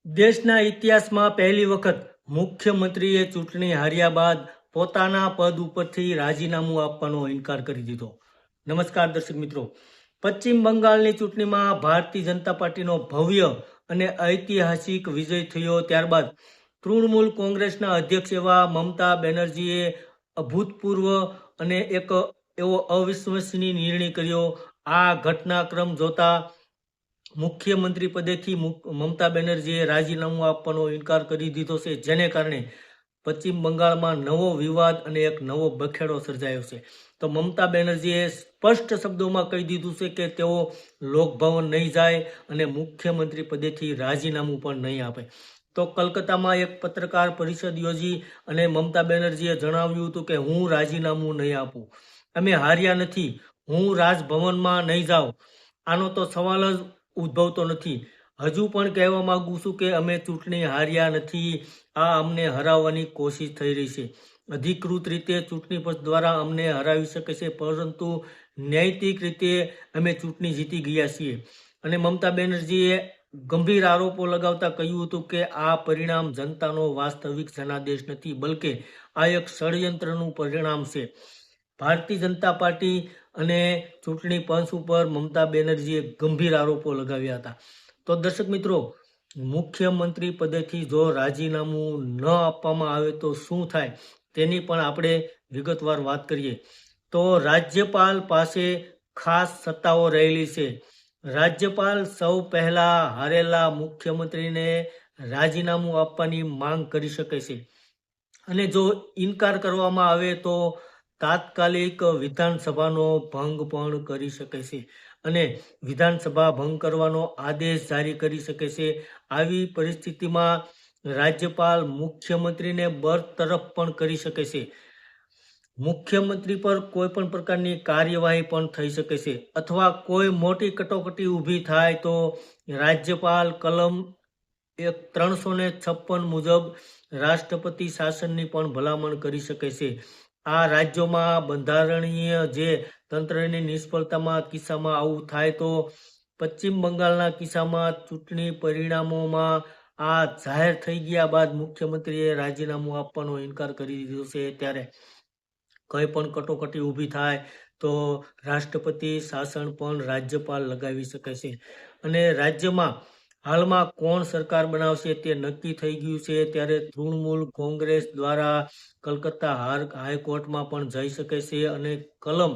દેશના ઇતિહાસમાં પહેલી વખત મુખ્યમંત્રીએ ચૂંટણી હાર્યા બાદ પોતાના પદ ઉપરથી રાજીનામું આપવાનો ઇનકાર કરી દીધો. નમસ્કાર દર્શક મિત્રો. પશ્ચિમ બંગાળની ચૂંટણીમાં ભારતીય જનતા પાર્ટીનો ભવ્ય અને ઐતિહાસિક વિજય થયો ત્યારબાદ તૃણમૂલ કોંગ્રેસના અધ્યક્ષ એવા મમતા બેનર્જીએ અભૂતપૂર્વ અને એક એવો અવિશ્વસનીય નિર્ણય કર્યો. આ ઘટનાક્રમ જોતા મુખ્યમંત્રી પદેથી મમતા બેનર્જીએ રાજીનામું આપવાનો ઇનકાર કરી દીધો છે, જેને કારણે પશ્ચિમ બંગાળમાં નવો વિવાદ અને એક નવો બખેડો સર્જાયો છે. તો મમતા બેનર્જીએ સ્પષ્ટ શબ્દોમાં કહી દીધું છે કે તેઓ લોકભવન નહીં જાય અને મુખ્યમંત્રી પદેથી રાજીનામું પણ નહીં આપે. તો કલકત્તામાં એક પત્રકાર પરિષદ યોજી અને મમતા બેનર્જીએ જણાવ્યું હતું કે હું રાજીનામું નહીં આપું, અમે હાર્યા નથી, હું રાજભવનમાં નહીં જાઉં, આનો તો સવાલ જ ઉદ્ભવતો નથી. હજુ પણ કહેવા માંગુ છું કે અમે ચૂંટણી હાર્યા નથી, આ અમને હરાવવાની કોશિશ થઈ રહી છે. અધિકૃત રીતે ચૂંટણી પંચ દ્વારા અમને હરાવી શકે છે, પરંતુ નૈતિક રીતે અમે ચૂંટણી જીતી ગયા છીએ. અને મમતા બેનર્જીએ ગંભીર આરોપો લગાવતા કહ્યું હતું કે આ પરિણામ જનતાનો વાસ્તવિક જનાદેશ નથી, બલકે આ એક ષડયંત્રનું પરિણામ છે. ભારતીય જનતા પાર્ટી અને ચૂંટણી પંચ ઉપર મમતા બેનર્જીએ ગંભીર આરોપો લગાવ્યા હતા. તો દર્શક મિત્રો, મુખ્યમંત્રી પદેથી જો રાજીનામું ન આપવામાં આવે તો શું થાય તેની પણ આપણે વિગતવાર વાત કરીએ. તો રાજ્યપાલ પાસે ખાસ સત્તાઓ રહેલી છે. રાજ્યપાલ સૌ પહેલા હારેલા મુખ્યમંત્રીને રાજીનામું આપવાની માંગ કરી શકે છે, અને જો ઇનકાર કરવામાં આવે તો તાત્કાલિક વિધાનસભાનો ભંગ પણ કરી શકે છે અને વિધાનસભા ભંગ કરવાનો આદેશ જારી કરી શકે છે. આવી પરિસ્થિતિમાં રાજ્યપાલ મુખ્યમંત્રીને બરતરફ પણ કરી શકે છે. મુખ્યમંત્રી પર કોઈ પણ પ્રકારની કાર્યવાહી પણ થઈ શકે છે, અથવા કોઈ મોટી કટોકટી ઊભી થાય તો રાજ્યપાલ કલમ 356 મુજબ રાષ્ટ્રપતિ શાસનની પણ ભલામણ કરી શકે છે. આ રાજ્યોમાં બંધારણીય જે તંત્રની નિષ્ફળતામાં કિસ્સામાં આવું થાય તો પશ્ચિમ બંગાળના કિસ્સામાં ચૂંટણી પરિણામોમાં આ જાહેર થઈ ગયા બાદ મુખ્યમંત્રીએ રાજીનામું આપવાનો ઇનકાર કરી દીધો છે. ત્યારે કંઈ પણ કટોકટી ઊભી થાય તો રાષ્ટ્રપતિ શાસન પણ રાજ્યપાલ લગાવી શકે છે. અને રાજ્યમાં હાલમાં કોણ સરકાર બનાવશે તે નક્કી થઈ ગયું છે. ત્યારે તૃણમૂલ કોંગ્રેસ દ્વારા કલકત્તા હાઈકોર્ટમાં પણ જઈ શકે છે અને કલમ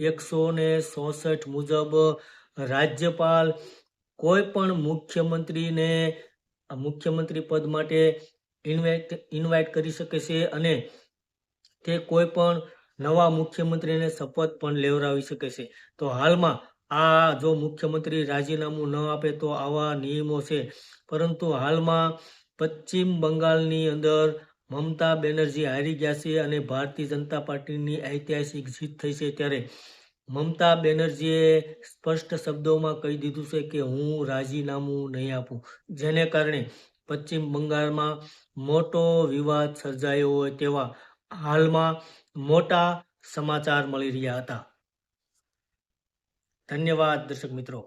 164 મુજબ રાજ્યપાલ કોઈ પણ મુખ્યમંત્રી પદ માટે ઇન્વાઇટ કરી શકે છે અને તે કોઈ પણ નવા મુખ્યમંત્રીને શપથ પણ લેવડાવી શકે છે. તો હાલમાં આ જો મુખ્યમંત્રી રાજીનામું ન આપે તો આવા નિયમો છે, પરંતુ હાલમાં પશ્ચિમ બંગાળની અંદર મમતા બેનર્જી હારી ગયા છે અને ભારતીય જનતા પાર્ટીની ઐતિહાસિક જીત થઈ છે. ત્યારે મમતા બેનર્જીએ સ્પષ્ટ શબ્દોમાં કહી દીધું છે કે હું રાજીનામું નહીં આપું, જેને કારણે પશ્ચિમ બંગાળમાં મોટો વિવાદ સર્જાયો હોય તેવા હાલમાં મોટા સમાચાર મળી રહ્યા હતા. ધન્યવાદ દર્શક મિત્રો.